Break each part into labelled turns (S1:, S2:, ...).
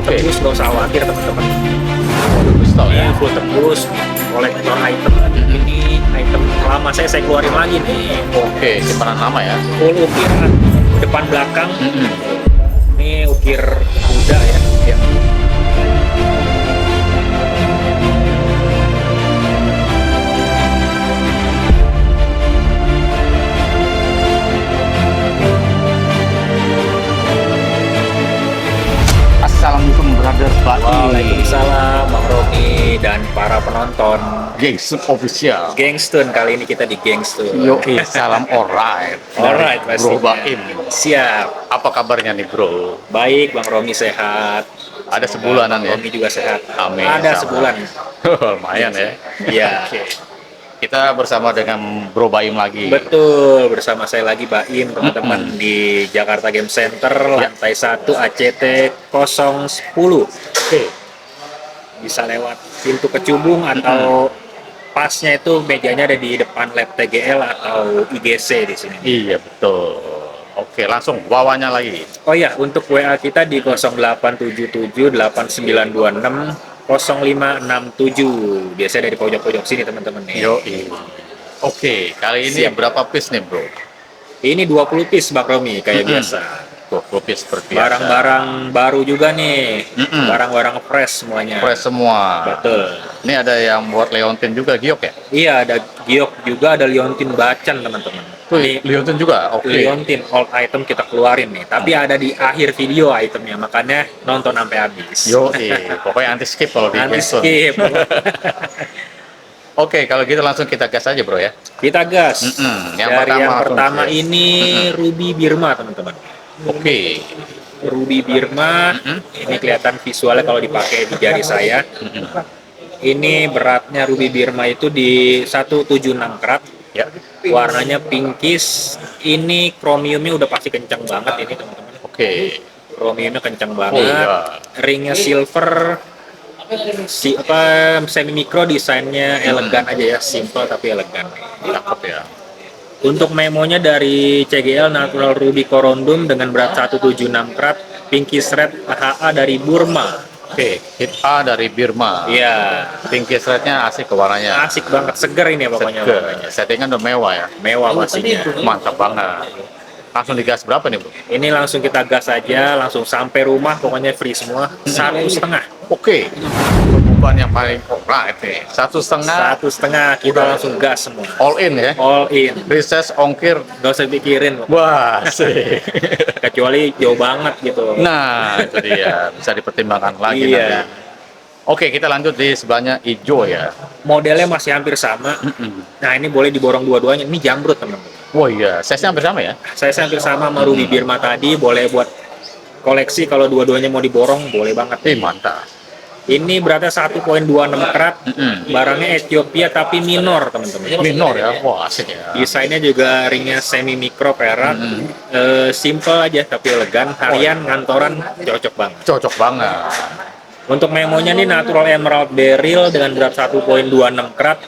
S1: Oke.
S2: tembus, nggak usah khawatir teman-teman.
S1: Pistol
S2: Ini
S1: ya.
S2: full tembus, kolektor item. Ini item lama saya keluarin lagi nih.
S1: Oke, simpanan lama ya.
S2: Full ukir depan belakang.
S1: Mm-mm.
S2: Ini ukir kuda ya.
S1: Ya. Assalamualaikum brother Baim.
S2: Waalaikumsalam Bang Romi dan para penonton.
S1: Gangster official.
S2: Gangstun, kali ini kita di Gangstun.
S1: Yo, salam alright.
S2: Alright,
S1: Dari
S2: pastinya.
S1: Bro Baim.
S2: Siap.
S1: Apa kabarnya nih bro?
S2: Baik, Bang Romi sehat.
S1: Ada sebulanan
S2: Bang
S1: ya?
S2: Romi juga sehat.
S1: Amin.
S2: Ada
S1: Sama.
S2: sebulan.
S1: Lumayan ya.
S2: Iya.
S1: Oke. Kita bersama dengan Bro Baim lagi.
S2: Betul, bersama saya lagi Baim, teman-teman di Jakarta Game Center, lantai 1 ACT 010.
S1: Oke.
S2: Bisa lewat pintu kecubung atau pasnya itu mejanya ada di depan lab TGL atau IGC di sini.
S1: Iya betul. Oke, langsung wawanya lagi.
S2: Oh iya, untuk WA kita di 0877 8926 0567. Biasanya dari pojok-pojok sini teman-teman nih.
S1: Yo. Oke, kali ini
S2: Siap.
S1: berapa piece nih bro?
S2: Ini 20 piece Bang Romi kayak biasa.
S1: 20 piece seperti biasa.
S2: Barang-barang baru juga nih.
S1: Mm-mm.
S2: Barang-barang fresh semuanya.
S1: Fresh semua.
S2: Betul.
S1: Ini ada yang buat Leontin juga, giok ya?
S2: Iya, ada giok juga, ada liontin bacan teman-teman.
S1: Tuh,
S2: Ini
S1: Leontin juga? Oke.
S2: liontin old item kita keluarin nih. Tapi ada di akhir video itemnya, makanya nonton sampai habis.
S1: Yo, pokoknya anti skip kalau di
S2: Nanti
S1: Gangstun.
S2: skip.
S1: Oke, kalau gitu langsung kita gas aja bro ya.
S2: Kita gas.
S1: Yang
S2: Dari
S1: pertama
S2: yang
S1: langsung
S2: pertama
S1: gas.
S2: ini Ruby Birma teman-teman.
S1: Oke.
S2: Ruby Birma, ini kelihatan visualnya kalau dipakai di jari saya. Ini beratnya Ruby Birma itu di 176 karat.
S1: Ya.
S2: Warnanya pinkish. Ini chromiumnya udah pasti kencang banget ini teman-teman.
S1: Oke.
S2: Chromiumnya kencang
S1: Oh
S2: banget.
S1: iya.
S2: Ringnya silver. Semi micro, desainnya elegan aja ya, simple tapi elegan.
S1: Cakep ya.
S2: Untuk memonya dari CGL Natural Ruby Corundum dengan berat 176 karat, pinkish red HA dari Burma.
S1: Oke, hit A dari Birma.
S2: Iya,
S1: Pinky thread-nya asik ke warnanya.
S2: asik banget, seger ini pokoknya.
S1: Seger.
S2: Pokoknya.
S1: Settingan udah mewah ya.
S2: Mewah pastinya.
S1: Mantap banget. Langsung digas berapa nih bro?
S2: Ini langsung kita gas aja, langsung sampai rumah, pokoknya free semua. 1,5.
S1: Oke. Beban yang paling alright nih. 1,5
S2: 1,5 kita langsung gas semua.
S1: all in ya.
S2: All in.
S1: Reses ongkir.
S2: Gak usah pikirin,
S1: Wah, sih.
S2: kecuali jauh banget gitu.
S1: Nah, itu dia. Bisa dipertimbangkan lagi
S2: Iya.
S1: nanti. Oke, kita lanjut di sebelahnya hijau ya.
S2: Modelnya masih hampir sama. Nah, ini boleh diborong dua-duanya. Ini jamrut, teman-teman.
S1: Wah iya, size-nya hampir sama ya.
S2: Saya hampir sama Ruby Birma tadi, boleh buat koleksi kalau dua-duanya mau diborong, boleh banget.
S1: Mantap.
S2: Ini beratnya 1,26 karat, barangnya Ethiopia tapi minor, teman-teman.
S1: Minor ya, wah asik ya.
S2: Desainnya juga ringnya semi mikro perak, simple aja tapi elegan, harian, ngantoran, cocok banget.
S1: Cocok banget.
S2: Untuk memonya nih Natural Emerald Beryl dengan berat 1,26 karat,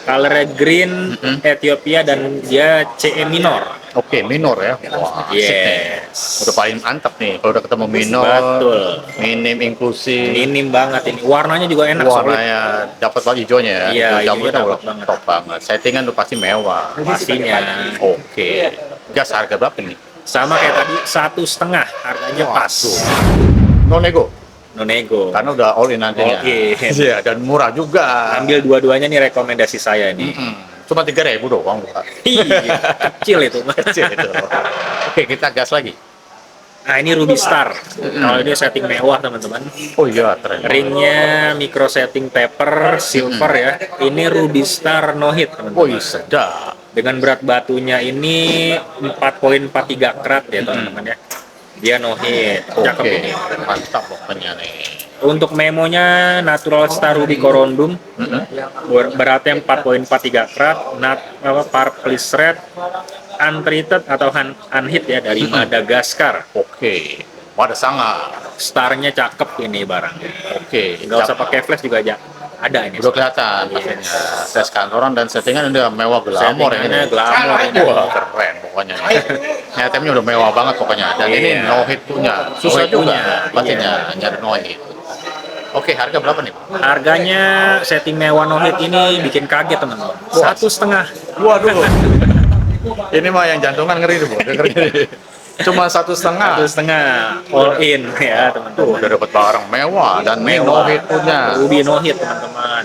S2: colornya green, Ethiopia, dan dia CE minor.
S1: Oke, minor ya. Wah, asik nih.
S2: Yes.
S1: Udah paling mantap nih. Kalau udah ketemu minor,
S2: Betul.
S1: minim inklusi,
S2: Minim banget ini. Warnanya juga enak, solid.
S1: warnanya dapat banget hijaunya ya.
S2: Iya,
S1: Hijau
S2: hijaunya
S1: jamrutnya
S2: dapat
S1: udah
S2: banget.
S1: top banget. Settingan udah pasti mewah.
S2: Pastinya.
S1: Oke. Gas harga berapa nih?
S2: Sama kayak tadi, 1,5 harganya pas.
S1: No nego.
S2: No nego.
S1: Karena udah all in nantinya.
S2: All in.
S1: Iya, dan murah juga.
S2: Ambil dua-duanya nih rekomendasi saya nih.
S1: Cuma 3.000 doang.
S2: Iya, kecil itu.
S1: Kecil itu. Oke, kita gas lagi.
S2: Nah, ini Ruby Star. Kalau ini setting mewah, teman-teman.
S1: Oh iya, keren.
S2: Ringnya micro setting paper silver ya. Ini Ruby Star no hit,
S1: Wih,
S2: teman-teman.
S1: sedap.
S2: Dengan berat batunya ini 4,43 karat ya, teman-teman ya. Dia no hit. Cakep
S1: Oke,
S2: ini.
S1: mantap pokoknya nih.
S2: Untuk memonya Natural Star Ruby Corundum, beratnya 4,43 karat, Purple Red, untreated atau unhit ya dari Madagaskar.
S1: Oke, wadah sangat.
S2: Starnya cakep ini barangnya.
S1: Oke,
S2: Nggak usah pakai flash juga aja. Ada ini.
S1: udah kelihatan pastinya. Tes kantoran dan settingan udah mewah glamor ya.
S2: Settingannya glamor ini.
S1: Wah, keren pokoknya nih. Itemnya udah mewah banget pokoknya. Dan ini
S2: Iya.
S1: no hit punya. Susah
S2: hit
S1: juga
S2: punya,
S1: pastinya nyari no hit. Oke, harga berapa nih?
S2: Harganya setting mewah no hit ini bikin kaget teman-teman. 1,5.
S1: Waduh. Ini mah yang jantungan ngeri tuh, Bu. Ngeri. Cuma 1,5.
S2: 1,5 all in ya
S1: Tuh,
S2: teman-teman.
S1: udah dapat barang mewah dan ini no hit punya.
S2: Ruby no hit teman-teman.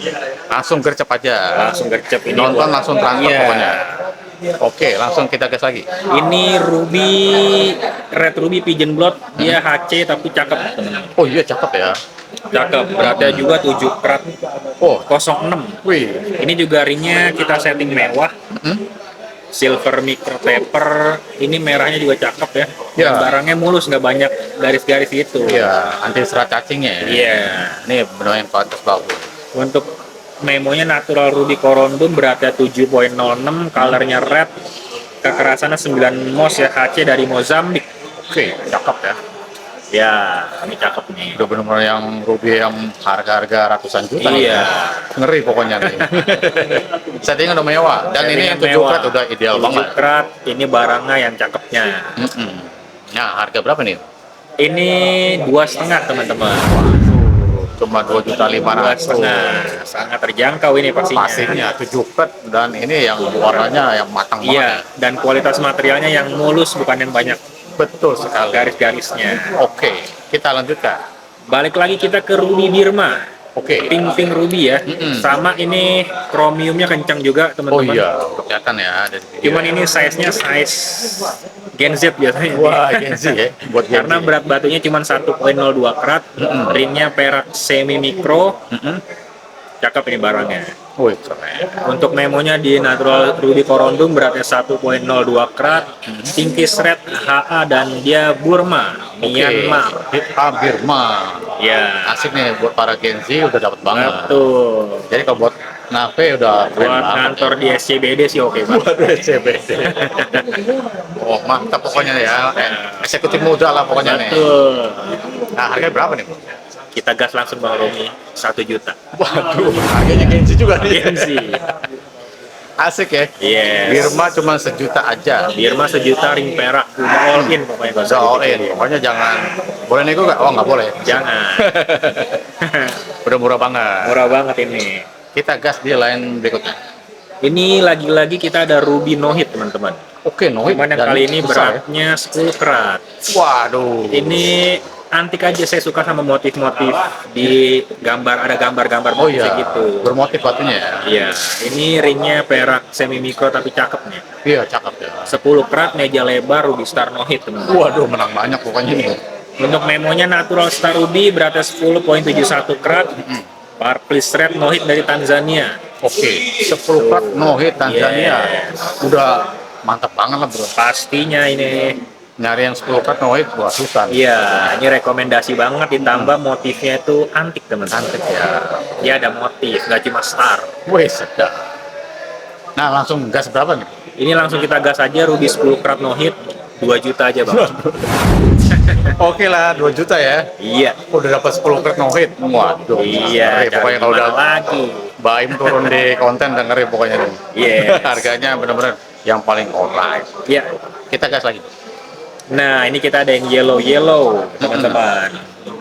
S1: Langsung gercep aja.
S2: Langsung gercep ini.
S1: Nonton langsung transfer
S2: Iya.
S1: pokoknya. Oke, langsung kita gas lagi.
S2: Ini Ruby Red Ruby Pigeon Blood, dia HC tapi cakep teman-teman.
S1: Oh iya, cakep ya.
S2: Cakep, beratnya juga 7 karat
S1: Oh,
S2: 06.
S1: wih.
S2: Ini juga ringnya kita setting mewah. Silver micro taper, ini merahnya juga cakep ya.
S1: Ya.
S2: Dan barangnya mulus, nggak banyak garis-garis gitu.
S1: Iya, anti serat cacingnya ya.
S2: Iya.
S1: Ini benar yang kualitas bagus.
S2: Untuk memonya natural ruby corundum, beratnya 7,06, colornya red, kekerasannya 9 mos ya, HC dari Mozambik.
S1: Oke, cakep ya.
S2: Ya, ini cakep nih.
S1: Udah benar-benar yang ruby yang harga-harga ratusan juta nih.
S2: Iya.
S1: Ngeri pokoknya nih. Settingnya udah mewah dan ini yang 7
S2: Mewah.
S1: karat udah ideal
S2: 7
S1: banget.
S2: karat, ini barangnya yang cakepnya.
S1: Nah, harga berapa nih?
S2: Ini 2,5 teman-teman.
S1: Cuma 2.500.000.
S2: 2,5, sangat terjangkau ini pastinya.
S1: Pastinya 7 karat dan ini yang warnanya yang matang banget.
S2: Iya, dan kualitas materialnya yang mulus, bukan yang banyak
S1: Betul sekali.
S2: garis-garisnya.
S1: Oke, kita lanjutkan.
S2: Balik lagi kita ke Ruby Birma.
S1: Oke.
S2: Pink ruby ya. Sama ini chromiumnya kencang juga
S1: Oh
S2: teman-teman.
S1: iya, kelihatan ya dari video.
S2: Cuman ini size-nya size Gen Z biasanya.
S1: Wah, Gen Z ya. Buat Gen
S2: Karena
S1: Z.
S2: berat batunya cuma 1,02 karat, ringnya perak semi mikro. Cakep ini barangnya.
S1: Wih, keren.
S2: Untuk memonya di natural ruby corundum, beratnya 1,02 karat, tingkis red HA, dan dia Burma, Myanmar.
S1: Birma.
S2: Ya,
S1: Asik nih buat para Gen Z udah dapat banget.
S2: betul.
S1: Jadi kalau buat Nape udah keren
S2: Buat
S1: banget.
S2: kantor di SCBD sih oke banget.
S1: Buat SCBD. Oh, mantap pokoknya ya. Eksekutif muda lah pokoknya nih.
S2: Betul.
S1: Nah, harganya berapa nih, Bu?
S2: Kita gas langsung Bang Romi, 1 juta.
S1: Waduh, harganya Gen Z juga nih.
S2: Gen Z.
S1: Asik ya.
S2: Yes.
S1: Birma cuma 1 juta aja.
S2: Birma 1 juta, ring perak, udah all in pokoknya.
S1: Udah all in. Pokoknya jangan. Boleh nego nggak? Oh, nggak boleh.
S2: Jangan.
S1: Udah murah banget.
S2: Murah banget ini.
S1: Kita gas di line berikutnya.
S2: Ini lagi-lagi kita ada Ruby No Hit teman-teman.
S1: Oke, Noid.
S2: Cuman yang
S1: Dan
S2: kali ini
S1: besar ya.
S2: beratnya 10 karat.
S1: Waduh.
S2: Ini antik aja, saya suka sama motif-motif di gambar, ada gambar-gambar
S1: Oh
S2: motif
S1: iya,
S2: gitu.
S1: bermotif batunya ya.
S2: Iya, ini ringnya perak semi mikro tapi cakep nih.
S1: Iya, cakep ya.
S2: 10 karat, meja lebar, Ruby Star No Hit teman-teman.
S1: Waduh, menang banyak pokoknya nih.
S2: Untuk memonya natural Star Ruby, beratnya 10,71 karat. Barclays Red No Hit dari Tanzania.
S1: Oke, 10 part no hit Tanzania.
S2: Yes.
S1: Udah mantap banget lah, Bro.
S2: Pastinya ini.
S1: Nyari yang 10 part no hit wah susah.
S2: Iya, ini rekomendasi banget, ditambah motifnya itu antik teman-teman.
S1: Antik ya.
S2: Dia ada motif, nggak cuma star.
S1: Wih, sedap. Nah, langsung gas berapa nih?
S2: Ini langsung kita gas aja, Ruby 10 karat no hit, 2 juta aja bang.
S1: Oke lah, 2 juta ya.
S2: Iya.
S1: Udah dapat 10 part no hit. Waduh.
S2: Iya,
S1: ngeri. Pokoknya kalau udah
S2: lagi.
S1: Baim turun di konten dan ngeri pokoknya nih.
S2: Yes.
S1: Harganya bener-bener yang paling alright.
S2: Iya.
S1: Kita gas lagi.
S2: Nah, ini kita ada yang yellow teman-teman.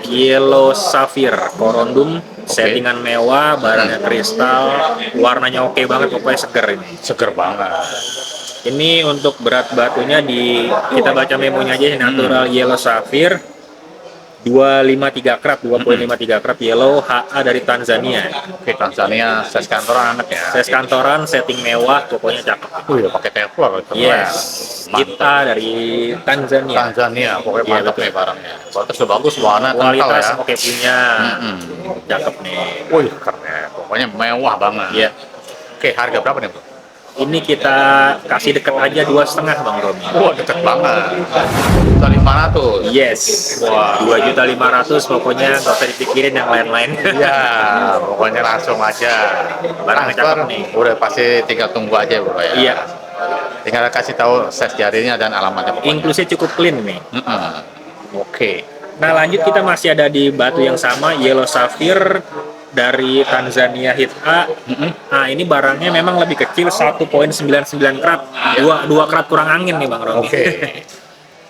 S2: Yellow Sapphire Corundum, settingan mewah, barangnya kristal, warnanya oke banget, pokoknya seger ini.
S1: Seger banget.
S2: Ini untuk berat batunya kita baca memonya aja, natural yellow sapphire 253 karat, 2,53 karat yellow HA dari Tanzania.
S1: Oke, Tanzania size kantoran anak ya.
S2: Size kantoran, setting mewah, pokoknya cakep.
S1: Wih, pakai Teflon. keren.
S2: Yes,
S1: Mantap.
S2: kita dari Tanzania.
S1: Tanzania, pokoknya
S2: Iya,
S1: mantap
S2: betul.
S1: nih barangnya. Kualitas udah bagus, warna kental
S2: Kualitas
S1: ya.
S2: oke punya, cakep nih.
S1: Wih, keren. Pokoknya mewah banget.
S2: Iya.
S1: Oke, harga berapa nih, Bro?
S2: Ini kita kasih deket aja 2,5 Bang Romi.
S1: Wah, deket banget. 1.500.
S2: Yes,
S1: Wah.
S2: 2.500.000, pokoknya nggak usah dipikirin yang lain-lain.
S1: Ya, pokoknya langsung aja.
S2: Barangnya
S1: Transfer,
S2: cakep nih.
S1: udah pasti tinggal tunggu aja, Bro ya.
S2: Iya.
S1: Tinggal kasih tahu size jarinya dan alamatnya pokoknya.
S2: Inklusnya cukup clean nih.
S1: Oke.
S2: Nah lanjut kita masih ada di batu yang sama, Yellow Sapphire dari Tanzania Hit A. Nah, ini barangnya memang lebih kecil, 1,99 karat. Dua karat kurang angin nih Bang Roni.
S1: Oke.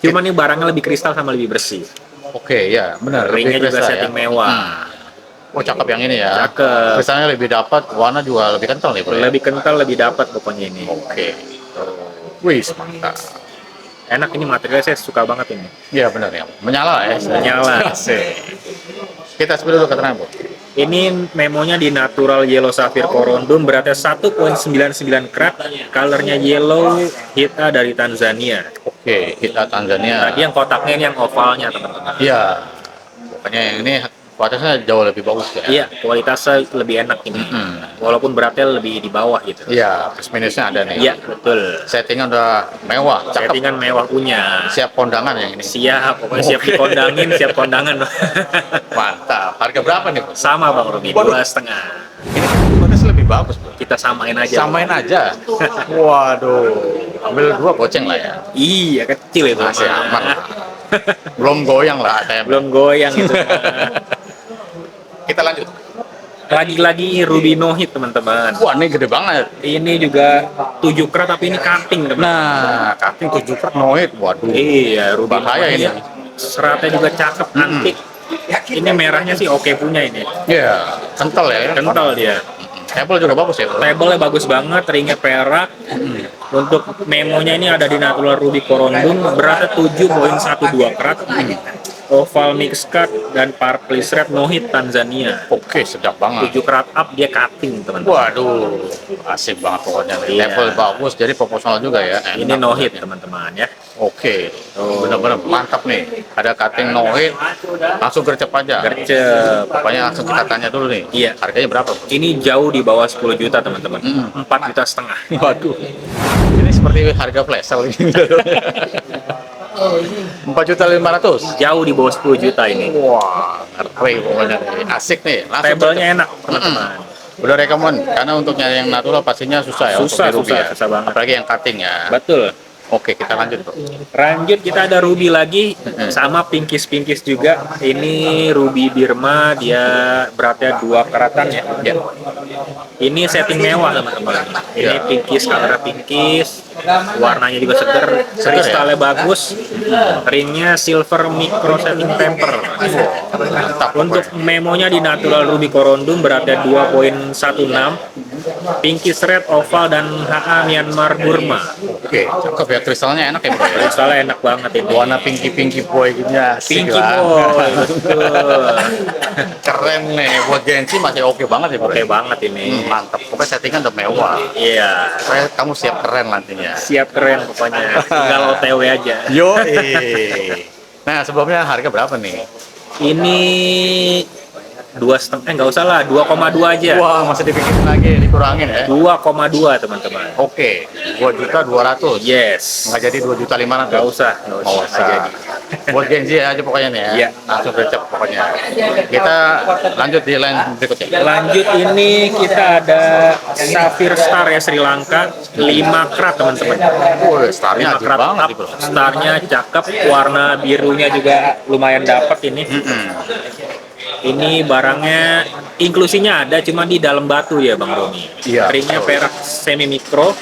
S2: Cuman nih barangnya lebih kristal sama lebih bersih.
S1: Oke, ya benar.
S2: Ringnya
S1: Lebih
S2: juga
S1: kristal
S2: setting
S1: ya.
S2: mewah.
S1: Oh, cakep yang ini ya.
S2: Cakep.
S1: Kristalnya lebih dapat, warna juga lebih kental nih, Bro. Ya?
S2: Lebih kental, lebih dapat pokoknya ini.
S1: Oke. Wih, mantap.
S2: Enak ini materialnya, saya suka banget ini.
S1: Iya benar ya. Menyala ya.
S2: Menyala.
S1: Kita spill dulu keterangan, Bro.
S2: Ini memonya di natural yellow sapphire corundum, beratnya 1,99 karat, colornya yellow, Hit A dari Tanzania.
S1: Oke, kita Tanzania.
S2: Tadi yang kotaknya ini yang ovalnya teman-teman.
S1: Iya. Pokoknya yang ini kualitasnya jauh lebih bagus ya.
S2: Iya, kualitasnya lebih enak ini. Walaupun beratnya lebih di bawah gitu.
S1: Iya, plus minusnya ada nih.
S2: Iya, betul.
S1: Settingan udah mewah, cakep.
S2: Settingan mewah punya.
S1: Siap kondangan yang ini.
S2: Siap, pokoknya siap dikondangin, siap kondangan.
S1: Mantap. Harga berapa nih, Bro?
S2: Sama Bang Robi,
S1: Waduh.
S2: 2,5.
S1: Ini kualitas lebih bagus, Bro.
S2: Kita samain aja.
S1: Samain aja. Waduh. Ambil 2 goceng lah ya.
S2: Iya, kecil itu.
S1: Masih
S2: mah.
S1: aman. Belum goyang lah ATM.
S2: Belum goyang itu.
S1: Kita lanjut.
S2: Lagi-lagi Ruby No Hit teman-teman.
S1: Wah, ini gede banget.
S2: Ini juga 7 karat tapi ini cutting teman.
S1: Nah, cutting 7 karat noid. Waduh.
S2: Iya, Ruby
S1: Bahaya
S2: No
S1: ini.
S2: Hit. Seratnya juga cakep, antik. Ini merahnya sih oke punya ini.
S1: Iya, kental ya.
S2: Kental dia.
S1: Apple juga bagus ya, Bro.
S2: Labelnya bagus banget, ringnya perak. Untuk memonya ini ada di natural ruby corundum, beratnya 7,12 karat. Oval mix cut dan purple red no hit Tanzania.
S1: Oke, sedap banget.
S2: 7 karat up dia cutting teman-teman.
S1: Waduh, asik banget pokoknya.
S2: Iya.
S1: Level bagus, jadi proporsional juga ya.
S2: Ini no hit teman-teman ya.
S1: Oke,
S2: Oh.
S1: benar-benar mantap nih. Ada cutting no hit, langsung gercep aja.
S2: Gercep.
S1: Pokoknya langsung kita tanya dulu nih.
S2: Iya.
S1: Harganya berapa, Bro?
S2: Ini jauh di bawah 10 juta teman-teman. 4,5 juta.
S1: Waduh. Ini seperti harga flash sale gitu. 4.500.000.
S2: Jauh di bawah 10 juta ini.
S1: Wah, ngeri pokoknya nih. Asik nih. Langsung
S2: Labelnya
S1: gercep.
S2: enak teman-teman.
S1: Udah rekomend, karena untuk nyari yang natural pastinya susah ya.
S2: Susah,
S1: untuk di Ruby
S2: susah banget.
S1: Apalagi yang cutting ya.
S2: Betul.
S1: Oke, kita lanjut, Bro.
S2: Lanjut kita ada ruby lagi sama pinkis juga. Ini ruby Birma, dia beratnya 2 karatan ya.
S1: Ya.
S2: Ini setting mewah teman-teman. Ini
S1: Ya.
S2: pinkis, kamera pinkis, warnanya juga seger, kristalnya bagus, ringnya silver micro setting temper.
S1: Mantap.
S2: Untuk memonya di natural ruby corundum beratnya 2,16, pinkis red oval dan HA Myanmar Burma.
S1: Oke, cakep ya. Kristalnya enak ya, Bro. Ya?
S2: Kristalnya enak banget ini.
S1: Warna pinky boy gitu ya. Asik
S2: Pinky
S1: lah.
S2: boy, betul.
S1: Keren nih. Buat Gensi masih oke banget ya, Bro.
S2: Oke banget ini.
S1: Mantap. Pokoknya settingan udah mewah.
S2: Iya.
S1: Pokoknya kamu siap keren nantinya.
S2: Siap keren pokoknya. Tinggal OTW aja.
S1: Yo. Nah, sebelumnya harga berapa nih?
S2: Ini 2,5, nggak usah lah, 2,2 aja.
S1: Wah, masih dibikin lagi, dikurangin ya.
S2: 2,2 teman-teman.
S1: Oke, 2.200.000.
S2: Yes.
S1: Nggak jadi 2.500.000.
S2: Nggak usah.
S1: Nggak
S2: Nggak
S1: usah.
S2: jadi.
S1: Buat Genji aja pokoknya nih ya.
S2: Iya.
S1: Langsung gercep pokoknya. Kita lanjut di line berikutnya.
S2: Lanjut ini kita ada Sapphire Star ya Sri Lanka, 5 karat teman-teman.
S1: Wih, starnya
S2: 5
S1: ajib
S2: karat
S1: banget
S2: up,
S1: nih, Bro.
S2: starnya cakep, warna birunya juga lumayan dapat ini. Ini barangnya inklusinya ada, cuma di dalam batu ya Bang Romi.
S1: Iya.
S2: Ringnya perak semi mikro.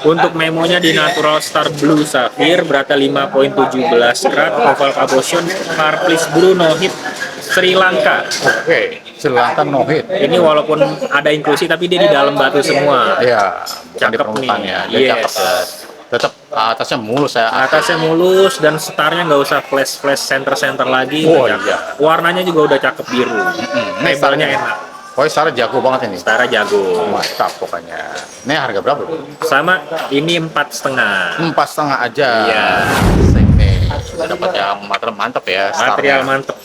S2: Untuk memonya di natural star blue sapphire beratnya 5,17 karat, oval cabochon, purplish blue no hit Sri Lanka.
S1: Oke, Selatan no hit.
S2: Ini walaupun ada inklusi tapi dia di dalam batu semua.
S1: Iya, bukan di
S2: Cakep
S1: permukaan
S2: nih.
S1: ya. Dia
S2: Yes.
S1: cakep ya. Tetap atasnya mulus ya.
S2: Atasnya mulus dan starnya nggak usah flash center lagi.
S1: Oh,
S2: Cakep.
S1: iya.
S2: Warnanya juga udah cakep biru.
S1: Ini
S2: Labelnya
S1: starnya
S2: enak.
S1: Pokoknya starnya jago banget ini.
S2: Starnya jago.
S1: Mantap pokoknya. Ini harga berapa, Bro?
S2: Sama ini 4,5.
S1: 4,5 aja.
S2: Iya.
S1: Asik nih. Sudah dapat yang material mantap ya.
S2: Material
S1: starnya.
S2: mantep.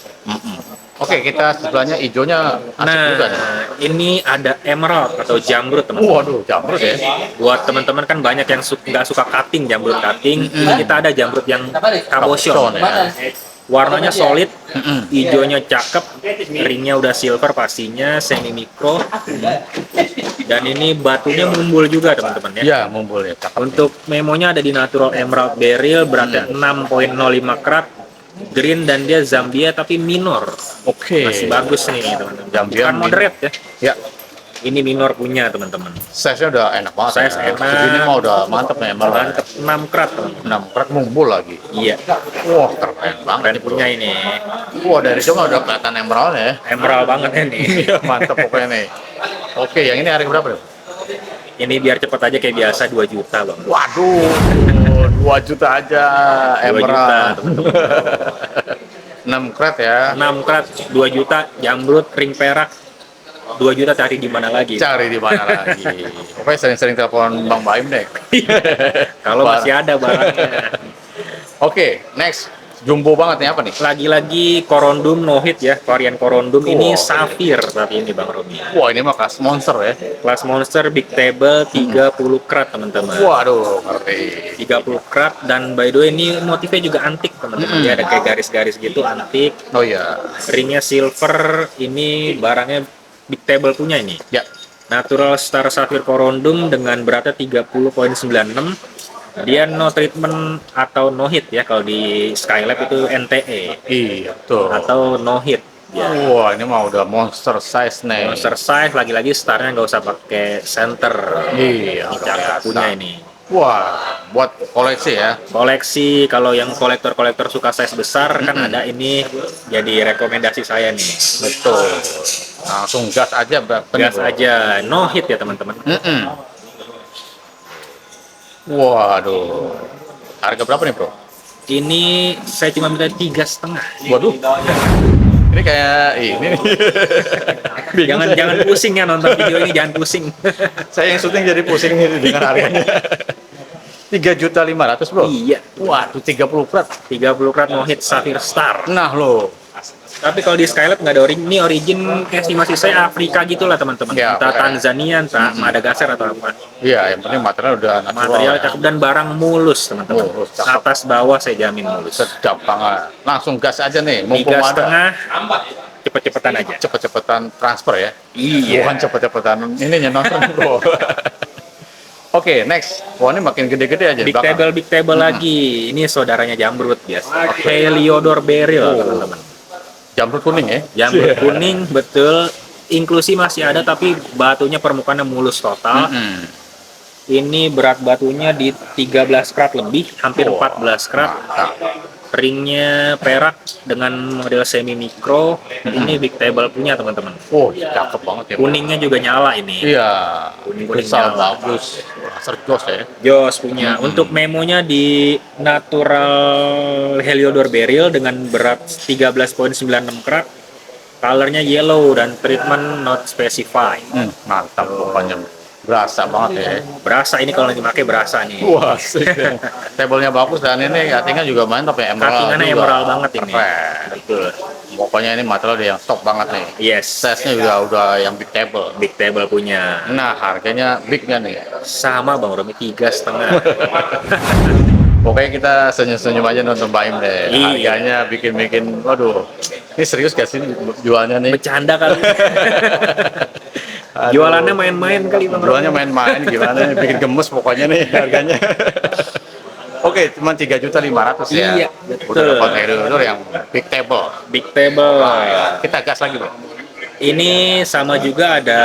S1: Oke, kita sebelahnya hijaunya asik juga nih.
S2: Nah, ini ada emerald atau jamrut teman-teman.
S1: Waduh, jamrut ya.
S2: Buat teman-teman kan banyak yang nggak suka cutting, jamrut cutting. Ini kita ada jamrut yang
S1: Cabochon
S2: cabochon.
S1: ya.
S2: Warnanya solid, hijaunya cakep, ringnya udah silver pastinya, semi mikro. Dan ini batunya mumbul juga teman-teman ya.
S1: Iya, mumpul ya. Cakep.
S2: Untuk memonya ada di natural emerald beryl beratnya 6,05 karat, green dan dia Zambia tapi minor.
S1: Oke.
S2: Masih bagus nih teman-teman.
S1: Zambia
S2: Bukan moderate ya.
S1: Ya,
S2: Ini minor punya teman-teman.
S1: size-nya udah enak banget.
S2: Size enak.
S1: Segini mah udah mantep nih, emerald.
S2: Mantep 6 karat teman-teman.
S1: 6 karat ngumpul lagi.
S2: Iya.
S1: Wah, keren banget.
S2: Keren punya ini.
S1: Wah, dari jauh udah kelihatan emerald ya.
S2: Emerald banget ini.
S1: Iya, mantep pokoknya nih. Oke, yang ini harga berapa dong?
S2: Ini biar cepet aja kayak biasa 2 juta bang.
S1: Waduh, 2 juta aja
S2: 2 juta
S1: emerald.
S2: teman-teman.
S1: 6 karat ya.
S2: 6 karat 2 juta jamrut ring perak 2 juta cari di mana lagi?
S1: Cari di mana lagi. Pokoknya sering-sering telepon Bang Baim deh.
S2: Kalau masih ada barangnya.
S1: Oke, next. Jumbo banget nih, apa nih?
S2: Lagi-lagi korondum no hit ya, varian korondum ini
S1: Wow.
S2: safir tapi ini Bang Romi.
S1: Wah, ini mah kelas monster ya.
S2: Kelas monster big table 30 karat teman-teman.
S1: Waduh, ngerti.
S2: 30 karat dan by the way ini motifnya juga antik teman-teman. Dia ada kayak garis-garis gitu antik.
S1: Oh iya.
S2: Ringnya silver, ini barangnya big table punya ini.
S1: Ya.
S2: Natural Star Sapphire Corondum dengan beratnya 30,96. Dia no treatment atau no hit ya, kalau di Skylab itu NTE
S1: Iya, tuh.
S2: atau no hit ya.
S1: Wah, ini mah udah monster size nih.
S2: Monster size lagi-lagi starnya nggak usah pakai center.
S1: Iya,
S2: Ini
S1: udah
S2: cakep
S1: kelihatan.
S2: punya ini.
S1: Wah, buat koleksi ya.
S2: Koleksi, kalau yang kolektor-kolektor suka size besar kan ada ini jadi rekomendasi saya nih.
S1: Betul. Langsung gas aja, berapa nih,
S2: Gas
S1: bro?
S2: aja, no hit ya teman-teman.
S1: Waduh. Harga berapa nih, bro?
S2: Ini saya cuma minta 3,5.
S1: Waduh. Ini kayak ini nih. Bingung saya.
S2: Jangan pusing ya nonton video ini, jangan pusing.
S1: Saya yang syuting jadi pusing nih dengan harganya. 3.500.000, bro.
S2: Iya,
S1: Waduh, 30 karat.
S2: 30 karat no hit Sapphire Star.
S1: Nah, lo.
S2: Tapi kalau di Skylab nggak ada ini origin estimasi saya Afrika gitulah teman-teman.
S1: Ya,
S2: Entah
S1: pokoknya.
S2: Tanzania, entah Madagaskar atau apa.
S1: Iya, yang penting material udah natural.
S2: Material
S1: ya.
S2: cakep dan barang mulus teman-teman.
S1: Mulus, cakep.
S2: Atas bawah saya jamin mulus.
S1: Sedap banget. Langsung gas aja nih. Mumpung
S2: Tiga
S1: ada.
S2: setengah, cepet-cepetan aja.
S1: Cepet-cepetan transfer ya.
S2: Iya.
S1: Bukan cepet-cepetan ininya nonton, bro. Oke, next. Wah, ini makin gede-gede aja.
S2: Big
S1: belakang.
S2: table lagi. Ini saudaranya jamrut biasa. Heliodor beryl teman-teman.
S1: Jamrut kuning ya.
S2: Jamrut kuning betul. Inklusi masih ada tapi batunya permukaannya mulus total. Ini berat batunya di 13 karat lebih, hampir 14 karat.
S1: Mantap.
S2: Ringnya perak dengan model semi mikro. Ini big table punya teman-teman.
S1: Oh, cakep banget ya.
S2: Kuningnya juga nyala ini.
S1: Iya.
S2: Kuning-kuning
S1: Besar
S2: nyala.
S1: bagus. Serjos ya.
S2: Jos punya. Untuk memonya di natural Heliodor beryl dengan berat 13,96 karat. Colornya yellow dan treatment not specified.
S1: Mantap pokoknya. Berasa banget ya.
S2: Berasa ini kalau lagi pakai berasa nih.
S1: Wah, asik ya. Tablenya bagus dan ini cuttingnya juga mantap ya. Emerald
S2: Cuttingannya
S1: juga.
S2: emerald banget ini.
S1: Keren.
S2: Betul.
S1: Pokoknya ini material udah yang top banget nih.
S2: Yes.
S1: Size-nya juga udah yang big table.
S2: Big table punya.
S1: Nah, harganya bignya nih.
S2: Sama Bang Romi 3,5.
S1: Pokoknya kita senyum-senyum aja nonton Baim deh.
S2: Iya.
S1: Harganya bikin-bikin, waduh. Ini serius gak sih jualnya nih?
S2: Bercanda kali.
S1: Aduh.
S2: Jualannya main-main kali Bang Romi.
S1: Jualnya main-main gimana nih? Bikin gemes pokoknya nih harganya. Oke, cuma 3.500.000 ya.
S2: Iya,
S1: Udah
S2: betul.
S1: dapat Heliodor yang big table.
S2: Big table.
S1: Kita gas lagi, bro.
S2: Ini sama juga ada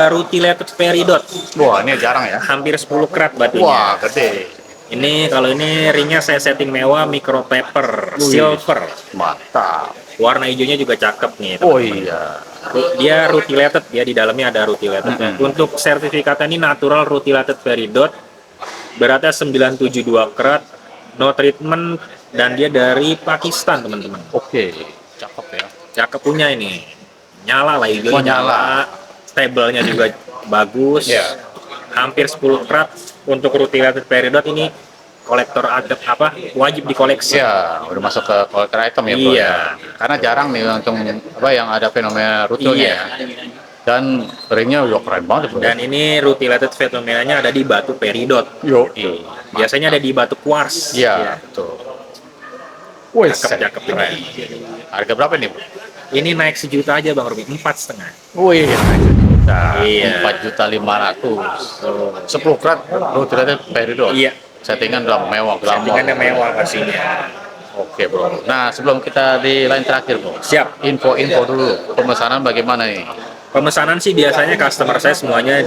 S2: rutilated peridot.
S1: Wah, ini jarang ya.
S2: Hampir 10 karat batunya.
S1: Wah, gede.
S2: Ini kalau ini ringnya saya setting mewah micro paper silver.
S1: Mantap.
S2: Warna hijaunya juga cakep nih.
S1: Oh
S2: teman-teman.
S1: iya.
S2: Dia rutilated ya, di dalamnya ada rutilated. Untuk sertifikatnya ini natural rutilated peridot. Beratnya 972 karat, no treatment dan dia dari Pakistan, teman-teman.
S1: Oke, cakep ya.
S2: Cakep punya ini. Nyala lah hijaunya,
S1: Oh, nyala.
S2: Tablenya juga bagus.
S1: Iya.
S2: Hampir 10 karat untuk rutilated peridot ini kolektor adep apa wajib dikoleksi.
S1: Iya, udah masuk ke collector item ya, bro.
S2: Iya.
S1: ya. Karena jarang nih untuk apa yang ada fenomena rutilnya.
S2: Iya.
S1: Ya. Dan ringnya udah keren banget, bro.
S2: Dan ini rutilated fenomenanya ada di batu peridot.
S1: Yo,
S2: Biasanya ada di batu quartz.
S1: iya, betul. Wih,
S2: Cakep
S1: keren. Harga berapa nih, bro?
S2: Ini naik 1 juta aja Bang Robi, 4,5.
S1: Wih, juta.
S2: Iya.
S1: 4.500.000. 10 karat rutilated peridot.
S2: Iya.
S1: Settingan dalam mewah, glamor.
S2: Settingannya mewah pastinya.
S1: Oke bro. Nah sebelum kita di line terakhir bro,
S2: Siap.
S1: info-info dulu pemesanan bagaimana nih?
S2: Pemesanan sih biasanya customer saya semuanya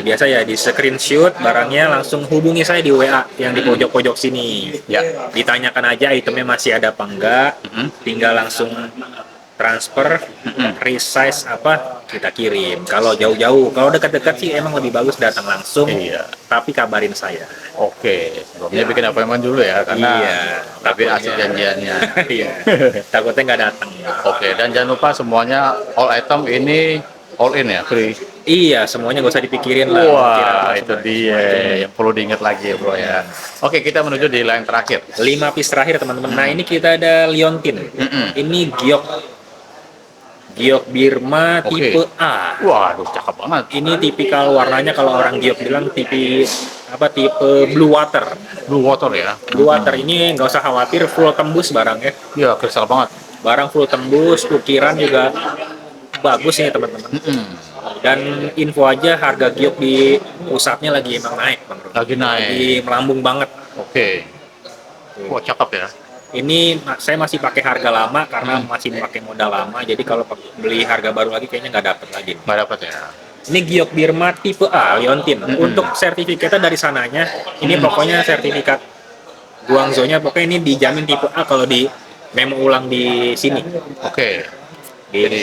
S2: biasa ya di screenshot barangnya langsung hubungi saya di WA yang di pojok-pojok sini.
S1: Ya.
S2: Ditanyakan aja itemnya masih ada apa enggak, tinggal langsung transfer, resize apa kita kirim. Kalau jauh-jauh, kalau dekat-dekat sih emang lebih bagus datang langsung.
S1: Iya.
S2: Tapi kabarin saya.
S1: Oke, sebelumnya bikin appointment dulu ya, karena
S2: Iya,
S1: tapi
S2: takutnya.
S1: asli janjiannya.
S2: Iya. Takutnya nggak datang.
S1: Oke, dan jangan lupa semuanya all item ini all in ya, free.
S2: Iya, semuanya nggak usah dipikirin lah. Kira
S1: Wah,
S2: apa
S1: itu
S2: semua.
S1: dia yang perlu diingat lagi ya bro ya. Oke, kita menuju di line terakhir.
S2: 5 piece terakhir teman-teman. Nah ini kita ada liontin. Ini giok Birma
S1: Oke.
S2: tipe A.
S1: Waduh, cakep banget.
S2: Ini tipikal warnanya kalau orang giok bilang tipe blue water.
S1: Blue water ya.
S2: Blue water ini nggak usah khawatir full tembus barangnya.
S1: Iya, kristal banget.
S2: Barang full tembus, ukiran juga bagus nih teman-teman. Dan info aja harga giok di pusatnya lagi emang naik bang. Bro.
S1: Lagi naik.
S2: Lagi melambung banget.
S1: Oke. Wah, cakep ya.
S2: Ini saya masih pakai harga lama karena masih pakai modal lama. Jadi kalau beli harga baru lagi kayaknya nggak dapet lagi.
S1: Nggak dapat ya.
S2: Ini giok Birma tipe A liontin. Untuk sertifikatnya dari sananya, ini pokoknya sertifikat Guangzhou-nya pokoknya ini dijamin tipe A kalau di memo ulang di sini.
S1: Oke.
S2: Gitu.
S1: Jadi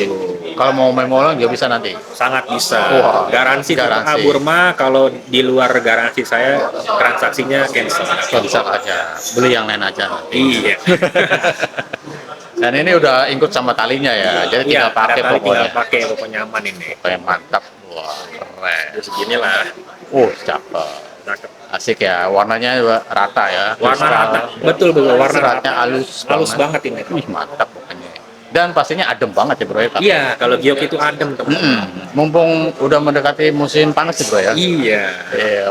S1: kalau mau memo ulang juga bisa nanti.
S2: Sangat bisa.
S1: Wah,
S2: Garansi tipe A
S1: garansi.
S2: Burma kalau di luar garansi saya transaksinya cancel.
S1: Bisa aja. Beli yang lain aja nanti.
S2: Iya.
S1: Dan ini udah ikut sama talinya ya. Jadi
S2: Iya,
S1: tinggal pakai
S2: ada kali
S1: pokoknya.
S2: tinggal pakai pokoknya aman ini.
S1: Kayak mantap. Wah, keren.
S2: Terus seginilah.
S1: Cakep.
S2: Cakep.
S1: Asik ya. Warnanya juga rata ya.
S2: Warna
S1: Kristal.
S2: rata. Betul warna
S1: Seratnya
S2: rata.
S1: halus
S2: Halus banget ini.
S1: Wih, mantap pokoknya. Dan pastinya adem banget ya bro ya.
S2: Iya, kalau giok itu adem teman.
S1: Mumpung udah mendekati musim panas ya bro ya.
S2: Iya.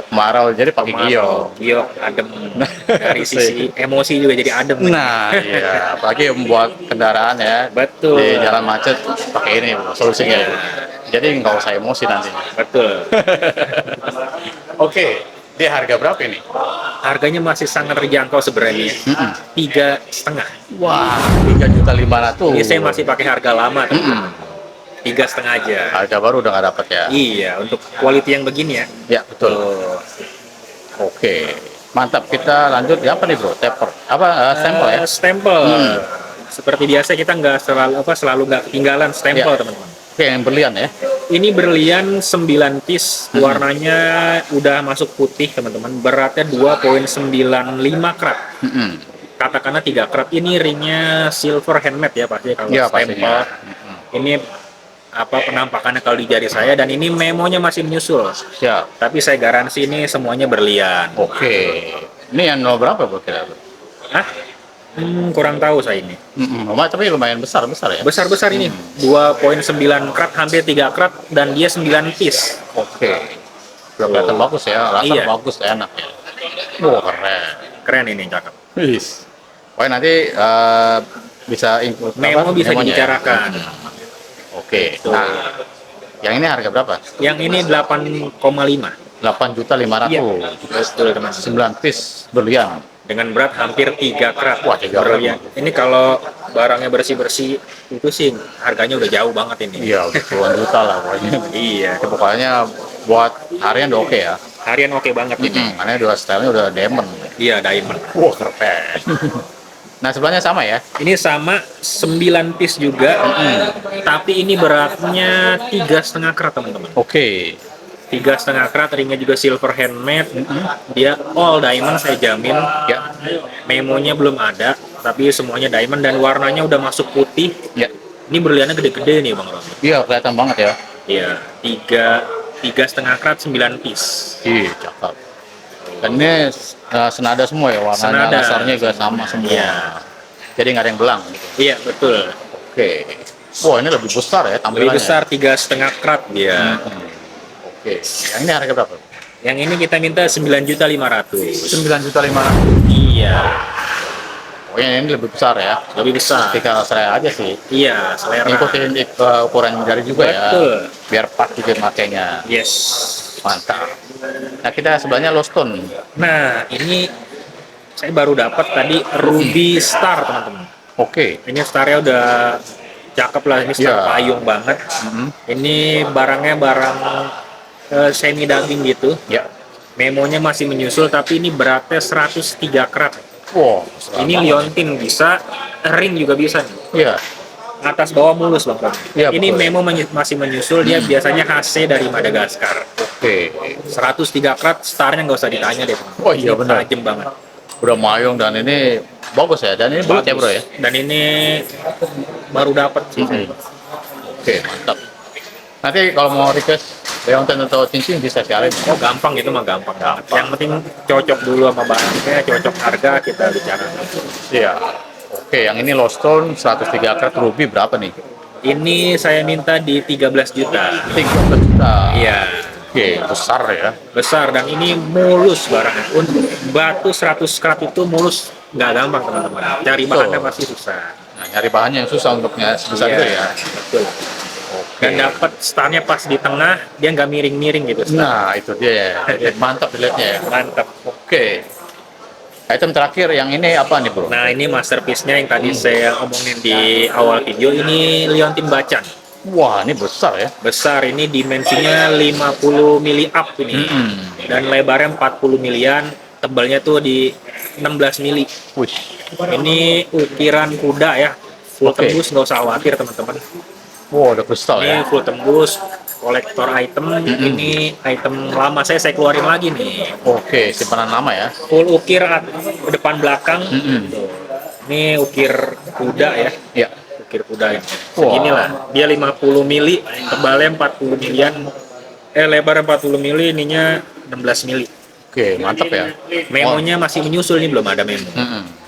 S1: Kemarau jadi pakai giok.
S2: Giok adem. Dari sisi emosi juga jadi adem.
S1: Nah, iya, apalagi membuat kendaraan ya.
S2: Betul.
S1: Di jalan macet pakai ini bro, solusinya.
S2: Iya.
S1: Jadi nggak usah emosi nanti.
S2: Betul.
S1: Oke, dia harga berapa ini?
S2: Harganya masih sangat terjangkau sebenarnya. 3,5.
S1: Wah, 3.500.000.
S2: Ini saya masih pakai harga lama. 3,5 aja.
S1: Harga baru udah nggak dapat ya?
S2: Iya, untuk quality yang begini ya.
S1: Ya betul.
S2: Tuh.
S1: Oke, mantap. Kita lanjut di apa nih bro? Taper? Apa sampel ya?
S2: Stempel. Seperti biasa kita nggak selalu nggak ketinggalan stempel
S1: Ya.
S2: teman-teman.
S1: Oke, yang berlian ya?
S2: Ini berlian 9 piece, warnanya udah masuk putih teman-teman. Beratnya 2,95 karat. Katakanlah 3 karat. Ini ringnya silver handmade ya pasti kalau
S1: Ya,
S2: stempel.
S1: pastinya.
S2: Ini penampakannya kalau di jari saya dan ini memonya masih menyusul.
S1: Siap.
S2: Tapi saya garansi ini semuanya berlian.
S1: Oke. Ini yang nol berapa bro kira?
S2: Hah? Kurang tahu saya ini.
S1: Tapi lumayan besar ya.
S2: Besar-besar ini. 2,9 karat, hampir 3 karat dan dia 9 piece.
S1: Oke. Udah kelihatan bagus ya, rasa
S2: Iya.
S1: bagus, enak ya. Wah keren.
S2: Keren ini cakep.
S1: Wis. Pokoknya nanti bisa include
S2: Memo bisa
S1: memonya ya?
S2: dibicarakan.
S1: Oke.
S2: Tuh.
S1: Nah, yang ini harga berapa?
S2: Yang ini 8,5.
S1: 8.500.000.
S2: Iya. Betul teman-teman.
S1: 9 piece berlian.
S2: Dengan berat hampir 3 karat.
S1: Wah, 3
S2: berlian. Ini kalau barangnya bersih-bersih itu sih harganya udah jauh banget ini.
S1: Iya, udah puluhan juta lah pokoknya.
S2: Iya.
S1: Itu pokoknya buat harian udah oke ya.
S2: Harian oke banget ini.
S1: Karena dua stylenya udah diamond.
S2: Iya, diamond.
S1: Wah, keren. Nah, sebelahnya sama ya?
S2: Ini sama 9 piece juga. Tapi ini beratnya 3,5 karat teman-teman.
S1: Oke.
S2: 3,5 karat, ringnya juga silver handmade. Dia all diamond saya jamin.
S1: Ya.
S2: Memonya belum ada, tapi semuanya diamond dan warnanya udah masuk putih.
S1: Ya.
S2: Ini berliannya gede-gede nih Bang Romi.
S1: Iya, kelihatan banget ya.
S2: Iya, 3,5 karat 9 piece.
S1: Ih, cakep. Dan ini senada semua ya, warnanya
S2: Senada.
S1: dasarnya juga sama semua.
S2: Iya.
S1: Jadi nggak ada yang belang gitu.
S2: Iya, betul.
S1: Oke. Wah, ini lebih besar ya tampilannya.
S2: Lebih besar 3,5 karat dia.
S1: Oke. Yang ini harga berapa?
S2: Yang ini kita minta 9.500.000.
S1: 9.500.000.
S2: Iya,
S1: Pokoknya ini lebih besar ya.
S2: lebih besar.
S1: Tinggal saya aja sih.
S2: Iya, selera.
S1: Ikutin ukuran jari juga ya.
S2: Betul.
S1: Biar pas juga makainya.
S2: Yes.
S1: Mantap. Nah, kita sebelahnya low stone.
S2: Nah, ini Saya baru dapat tadi Ruby Star, teman-teman.
S1: Oke.
S2: Ini starnya udah cakep lah, ini star
S1: Iya.
S2: payung banget. Ini barangnya barang semi daging gitu.
S1: Ya.
S2: Memonya masih menyusul, tapi ini beratnya 103 karat.
S1: Wow.
S2: Ini liontin bisa, ring juga bisa nih.
S1: Iya.
S2: Atas bawah mulus bang Romi.
S1: Iya,
S2: Ini
S1: betul.
S2: memo masih menyusul, dia biasanya HC dari Madagaskar.
S1: Oke.
S2: 103 karat, starnya nggak usah ditanya deh. Bang.
S1: Oh iya,
S2: Ini
S1: benar.
S2: tajam banget.
S1: Udah mayung dan ini bagus ya. Dan ini bulat ya bro ya.
S2: Dan ini baru dapat sih.
S1: Oke, mantap. Nanti kalau mau request leontin atau cincin bisa sekali.
S2: Oh gampang, itu mah gampang. Yang penting cocok dulu sama barangnya, cocok harga, kita bicara.
S1: Iya. Oke, yang ini low stone 103 karat ruby berapa nih?
S2: Ini saya minta di 13 juta.
S1: 13 juta.
S2: Iya,
S1: Oke, besar ya.
S2: besar, dan ini mulus barangnya. Untuk batu 100 karat itu mulus, nggak gampang teman-teman. Cari bahannya pasti susah.
S1: Nah, nyari bahannya yang susah untuknya sebesar itu ya.
S2: Betul. Dan dapat starnya pas di tengah, dia nggak miring-miring gitu.
S1: Nah, itu dia. Jadi mantap dilihatnya ya.
S2: Mantap.
S1: Oke. Item terakhir yang ini apa nih, Bro?
S2: Nah, ini masterpiece-nya yang tadi saya omongin di awal video, ini liontin bacan.
S1: Wah, ini besar ya.
S2: Besar, ini dimensinya 50 mili up ini. Dan lebarnya 40 milian, tebalnya tuh di 16 mili.
S1: Wih.
S2: Ini ukiran kuda ya. Full
S1: Oke.
S2: tembus, nggak usah khawatir teman-teman.
S1: Wow, udah kristal ya.
S2: Ini full tembus, kolektor item. Ini item lama saya keluarin lagi nih.
S1: Oke, simpanan lama ya.
S2: Full ukir depan belakang. Ini ukir kuda ya.
S1: Iya.
S2: Ukir kuda ya. Segini lah. Dia 50 mili, tebalnya 40 milian. Lebar 40 mili, ininya 16 mili.
S1: Oke, mantap ya.
S2: Memonya masih menyusul nih, belum ada memo.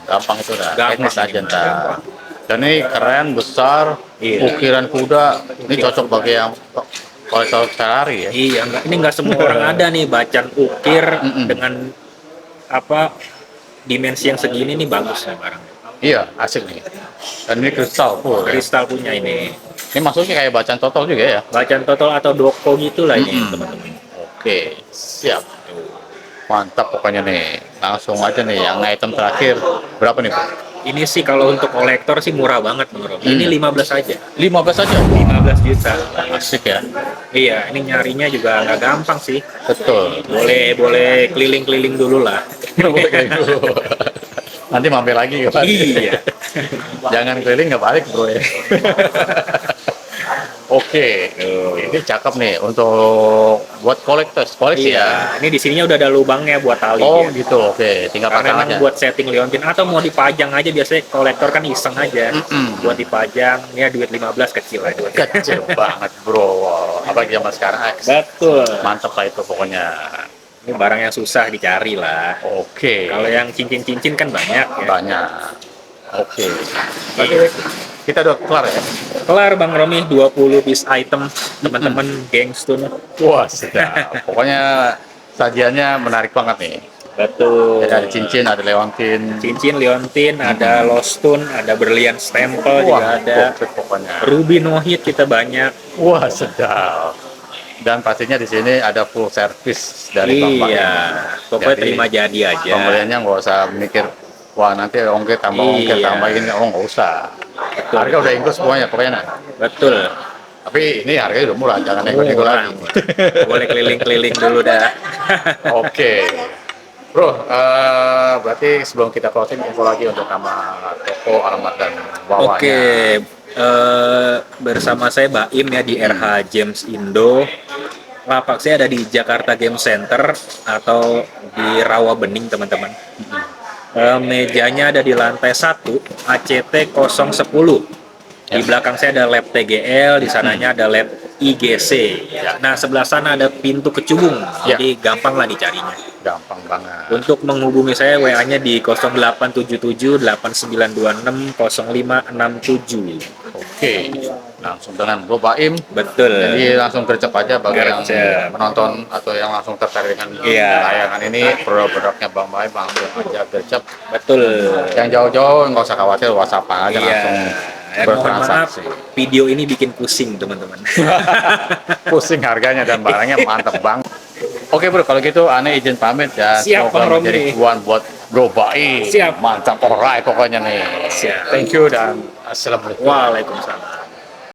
S1: Gampang itu dah.
S2: Gampang
S1: Teknis aja
S2: ini,
S1: ntar.
S2: gampang.
S1: Dan ini keren, besar,
S2: Iya.
S1: ukiran kuda. Ini cocok bagi yang kolektor Ferrari ya.
S2: Iya, ini nggak semua orang ada nih bacan ukir dengan apa dimensi yang segini nih, bagus nih barang.
S1: Iya, asik nih. Dan ini kristal full ya.
S2: Kristal punya ini.
S1: Ini masuknya kayak bacaan total juga ya.
S2: Bacan total atau doko gitu lah ini teman-teman.
S1: Oke, siap. Mantap pokoknya nih. Langsung aja nih yang item terakhir. Berapa nih, Bro?
S2: Ini sih kalau untuk kolektor sih murah banget menurut. Ini 15 aja.
S1: 15 aja.
S2: 15 juta.
S1: Asik ya.
S2: Iya, ini nyarinya juga nggak gampang sih.
S1: Betul.
S2: Boleh keliling-keliling dulu lah.
S1: Boleh kayak gitu. Nanti mampir lagi kan?
S2: Iya.
S1: Jangan keliling nggak balik, Bro ya. Oke, ini cakep nih untuk buat koleksi ya.
S2: Iya, ini di sininya udah ada lubangnya buat tali.
S1: Oh
S2: ya.
S1: gitu, oke, tinggal
S2: Karena
S1: pasang
S2: emang
S1: aja.
S2: buat setting liontin atau mau dipajang aja, biasanya kolektor kan iseng aja. Buat dipajang, ya duit 15 kecil lah. Duit.
S1: Kecil banget bro, apalagi zaman sekarang.
S2: Betul.
S1: Mantap lah itu pokoknya.
S2: Ini barang yang susah dicari lah.
S1: Oke,
S2: Kalau yang cincin-cincin kan banyak ya.
S1: banyak. Oke, berarti kita udah kelar ya?
S2: Kelar Bang Romi, 20 piece item teman-teman gangstun.
S1: Wah sedap. Pokoknya sajiannya menarik banget nih.
S2: Betul.
S1: Jadi ada cincin, ada leontin.
S2: Cincin liontin, ada lostun, ada berlian stempel juga ada.
S1: komplit pokoknya.
S2: Ruby no hit kita banyak.
S1: Wah sedap. Dan pastinya di sini ada full service dari Bang Pak.
S2: Iya, pokoknya
S1: Jadi,
S2: terima jadi aja.
S1: Pembeliannya nggak usah mikir, wah nanti ongkir tambah ongkir
S2: Iya.
S1: tambah ini, oh nggak usah.
S2: Betul.
S1: Harga udah include semuanya pokoknya. Nah.
S2: Betul.
S1: Tapi ini harganya udah murah, jangan nego-nego
S2: Murah.
S1: lagi.
S2: Boleh keliling-keliling dulu dah.
S1: Oke. Bro, berarti sebelum kita closing info lagi untuk nama toko, alamat dan bawahnya.
S2: Oke, bersama saya Baim ya di RH James Indo. Lapak saya ada di Jakarta Game Center atau di Rawabening teman-teman. Mejanya ada di lantai 1, ACT 010. Di belakang saya ada lab TGL, di sananya ada lab IGC. Nah, sebelah sana ada pintu kecubung, jadi gampang lah dicarinya.
S1: Gampang banget.
S2: Untuk menghubungi saya WA-nya di 0877 8926 0567.
S1: Oke, langsung dengan Bro Baim.
S2: Betul.
S1: Jadi langsung gercep aja bagi yang
S2: Gercep.
S1: menonton atau yang langsung tertarik dengan
S2: Iya.
S1: tayangan ini, produk-produknya Bang Baim langsung aja gercep.
S2: Betul.
S1: Yang jauh-jauh nggak usah khawatir, WhatsApp aja langsung
S2: Mohon maaf,
S1: bertransaksi.
S2: video ini bikin pusing teman-teman.
S1: Pusing harganya dan barangnya mantep banget. Oke bro, kalau gitu aneh izin pamit ya.
S2: Siap,
S1: Semoga
S2: Bang Romi.
S1: menjadi cuan buat Bro Bai.
S2: Siap.
S1: Mantap, alright pokoknya nih.
S2: Siap.
S1: Thank you dan assalamualaikum.
S2: Waalaikumsalam.